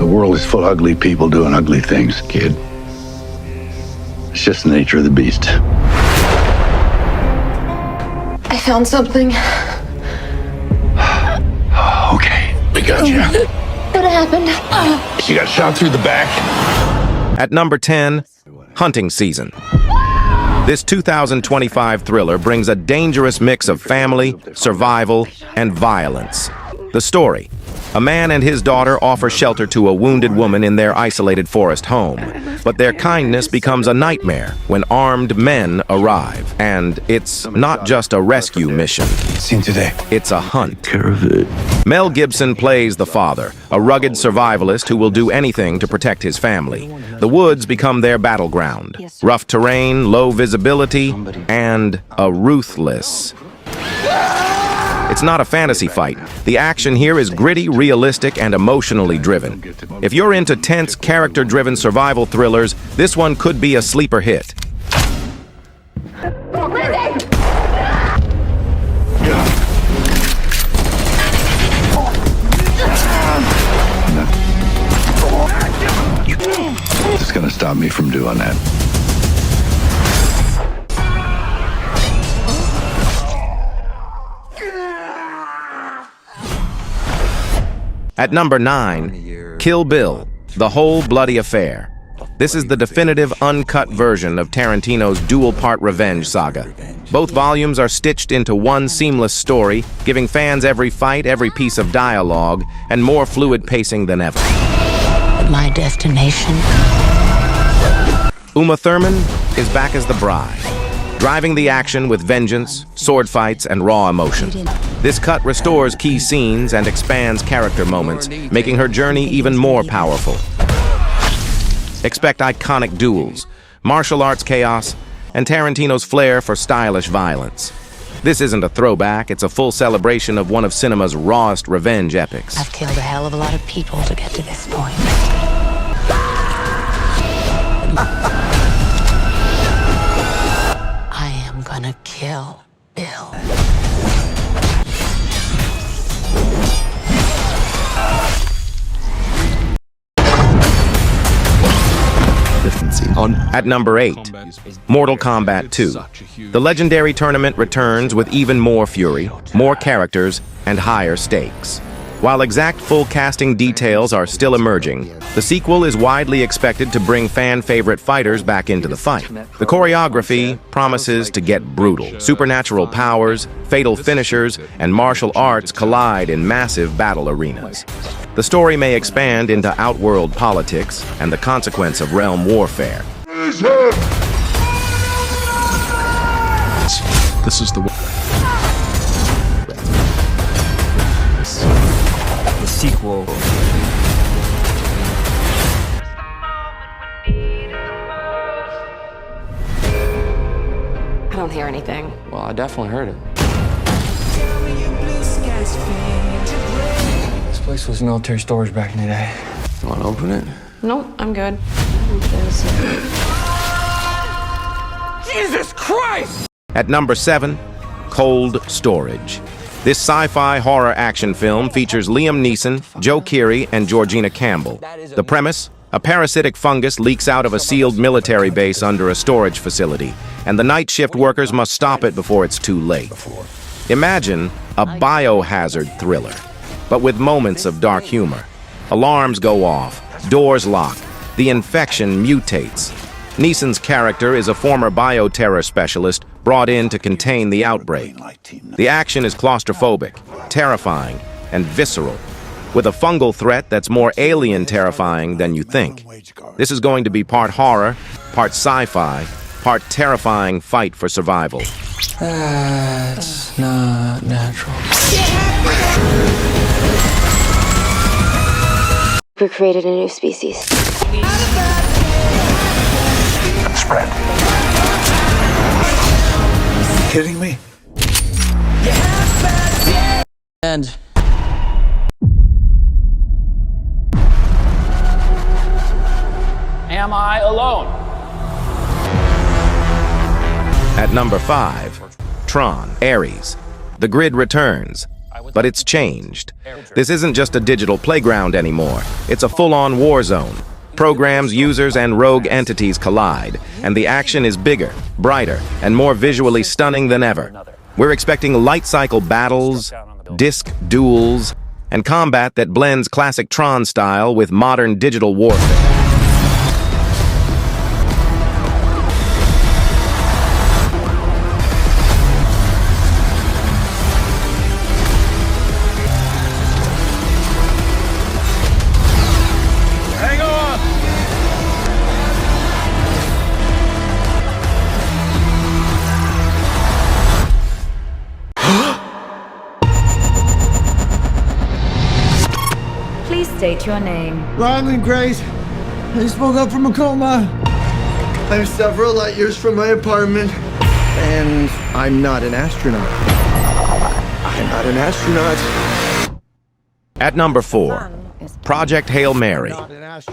The world is full of ugly people doing ugly things, kid. It's just the nature of the beast. I found something. Okay, we got you. What happened? You got shot through the back. At number 10, Hunting Season. This 2025 thriller brings a dangerous mix of family, survival, and violence. The story: a man and his daughter offer shelter to a wounded woman in their isolated forest home. But their kindness becomes a nightmare when armed men arrive. And it's not just a rescue mission. Seen today. It's a hunt. Care of it. Mel Gibson plays the father, a rugged survivalist who will do anything to protect his family. The woods become their battleground. Rough terrain, low visibility, and a ruthless. It's not a fantasy fight. The action here is gritty, realistic, and emotionally driven. If you're into tense, character-driven survival thrillers, this one could be a sleeper hit. It's gonna stop me from doing that. At number 9, Kill Bill, The Whole Bloody Affair. This is the definitive uncut version of Tarantino's dual-part revenge saga. Both volumes are stitched into one seamless story, giving fans every fight, every piece of dialogue, and more fluid pacing than ever. My destination. Uma Thurman is back as the bride, driving the action with vengeance, sword fights, and raw emotion. This cut restores key scenes and expands character moments, making her journey even more powerful. Expect iconic duels, martial arts chaos, and Tarantino's flair for stylish violence. This isn't a throwback, it's a full celebration of one of cinema's rawest revenge epics. I've killed a hell of a lot of people to get to this point. I am gonna kill Bill. At number 8, Mortal Kombat 2. The legendary tournament returns with even more fury, more characters, and higher stakes. While exact full casting details are still emerging, the sequel is widely expected to bring fan-favorite fighters back into the fight. The choreography promises to get brutal. Supernatural powers, fatal finishers, and martial arts collide in massive battle arenas. The story may expand into outworld politics and the consequence of realm warfare. This is the sequel. I don't hear anything. Well, I definitely heard it. This place was military storage back in the day. You want to open it? Nope, I'm good. Jesus Christ! At number 7, Cold Storage. This sci-fi horror action film features Liam Neeson, Joe Keery, and Georgina Campbell. The premise: a parasitic fungus leaks out of a sealed military base under a storage facility, and the night shift workers must stop it before it's too late. Imagine a biohazard thriller, but with moments of dark humor. Alarms go off, doors lock, the infection mutates. Neeson's character is a former bioterror specialist brought in to contain the outbreak. The action is claustrophobic, terrifying, and visceral, with a fungal threat that's more alien terrifying than you think. This is going to be part horror, part sci-fi, part terrifying fight for survival. That's not natural. We created a new species. Spread. Kidding me? And Am I alone? At number 5, Tron, Ares. The grid returns. But it's changed. This isn't just a digital playground anymore. It's a full-on war zone. Programs, users, and rogue entities collide, and the action is bigger, brighter, and more visually stunning than ever. We're expecting light cycle battles, disc duels, and combat that blends classic Tron style with modern digital warfare. Please state your name. Ryland Grace. I just woke up from a coma. I'm several light years from my apartment. And I'm not an astronaut. I'm not an astronaut. At number 4, Project Hail Mary.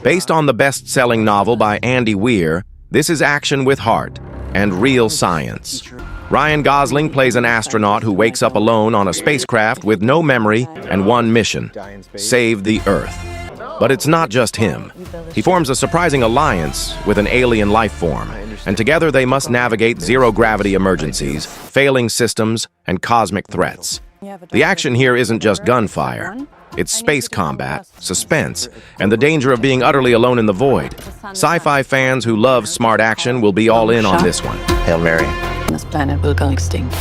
Based on the best-selling novel by Andy Weir, this is action with heart and real science. Ryan Gosling plays an astronaut who wakes up alone on a spacecraft with no memory and one mission: save the Earth. But it's not just him. He forms a surprising alliance with an alien life form, and together they must navigate zero-gravity emergencies, failing systems, and cosmic threats. The action here isn't just gunfire. It's space combat, suspense, and the danger of being utterly alone in the void. Sci-fi fans who love smart action will be all in on this one. Hail Mary. This planet will go extinct.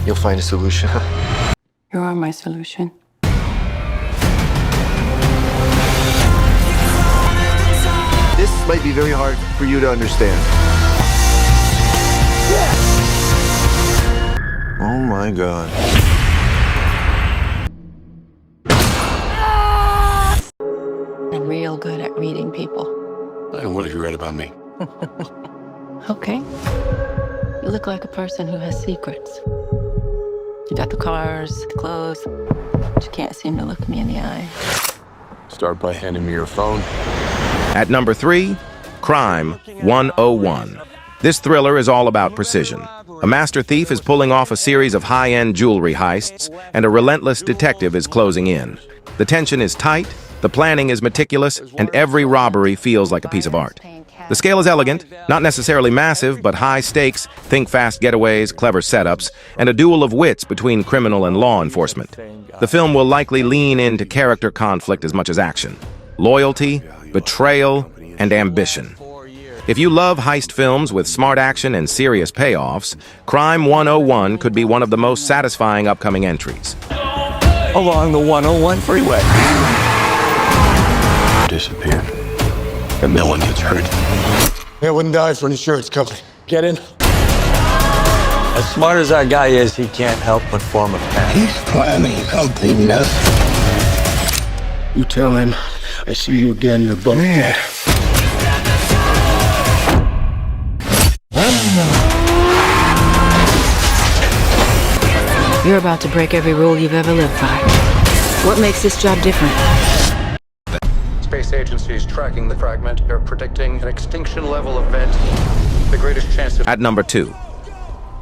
You'll find a solution. You are my solution. This might be very hard for you to understand. Oh my God. I'm real good at reading people. And what have you read about me? Okay. You look like a person who has secrets. You got the cars, the clothes, but you can't seem to look me in the eye. Start by handing me your phone. At number 3, Crime 101. This thriller is all about precision. A master thief is pulling off a series of high-end jewelry heists, and a relentless detective is closing in. The tension is tight, the planning is meticulous, and every robbery feels like a piece of art. The scale is elegant, not necessarily massive, but high stakes, think fast getaways, clever setups, and a duel of wits between criminal and law enforcement. The film will likely lean into character conflict as much as action, loyalty, betrayal, and ambition. If you love heist films with smart action and serious payoffs, Crime 101 could be one of the most satisfying upcoming entries. Along the 101 freeway. Disappeared. And no one gets hurt. I wouldn't die for an insurance company. Get in. As smart as that guy is, he can't help but form a panic. He's planning something nuts. You tell him I see you again in the book. Man. You're about to break every rule you've ever lived by. What makes this job different? Space Agency is tracking the fragment. They're predicting an extinction-level event. The greatest chance of... At number 2,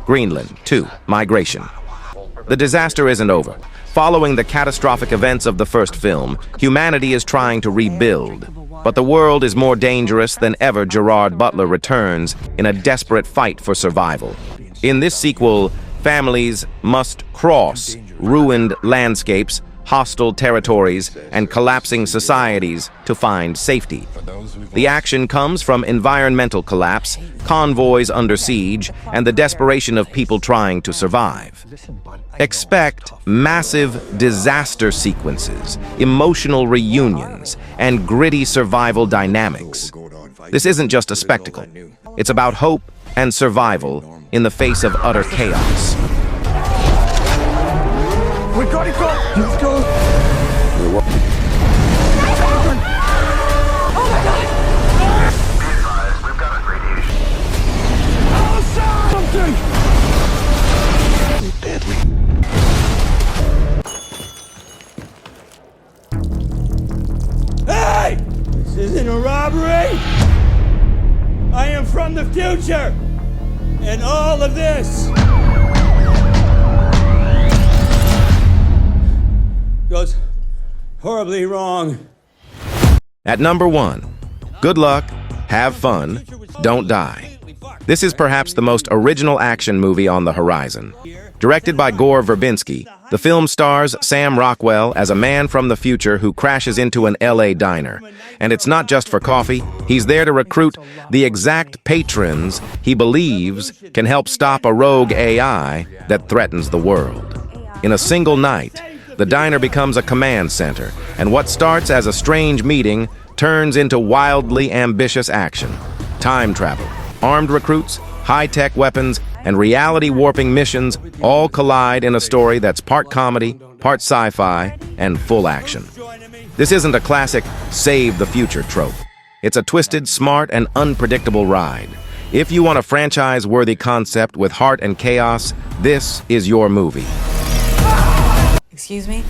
Greenland 2, Migration. The disaster isn't over. Following the catastrophic events of the first film, humanity is trying to rebuild. But the world is more dangerous than ever. Gerard Butler returns in a desperate fight for survival. In this sequel, families must cross ruined landscapes, hostile territories, and collapsing societies to find safety. The action comes from environmental collapse, convoys under siege, and the desperation of people trying to survive. Expect massive disaster sequences, emotional reunions, and gritty survival dynamics. This isn't just a spectacle. It's about hope and survival in the face of utter chaos. We gotta go! Let's go! Hey! This isn't a robbery! I am from the future! And all of this horribly wrong. At number 1, good luck, have fun, don't die. This is perhaps the most original action movie on the horizon. Directed by Gore Verbinski, the film stars Sam Rockwell as a man from the future who crashes into an LA diner. And it's not just for coffee, he's there to recruit the exact patrons he believes can help stop a rogue AI that threatens the world. In a single night, the diner becomes a command center, and what starts as a strange meeting turns into wildly ambitious action. Time travel, armed recruits, high-tech weapons, and reality-warping missions all collide in a story that's part comedy, part sci-fi, and full action. This isn't a classic save-the-future trope. It's a twisted, smart, and unpredictable ride. If you want a franchise-worthy concept with heart and chaos, this is your movie. Excuse me?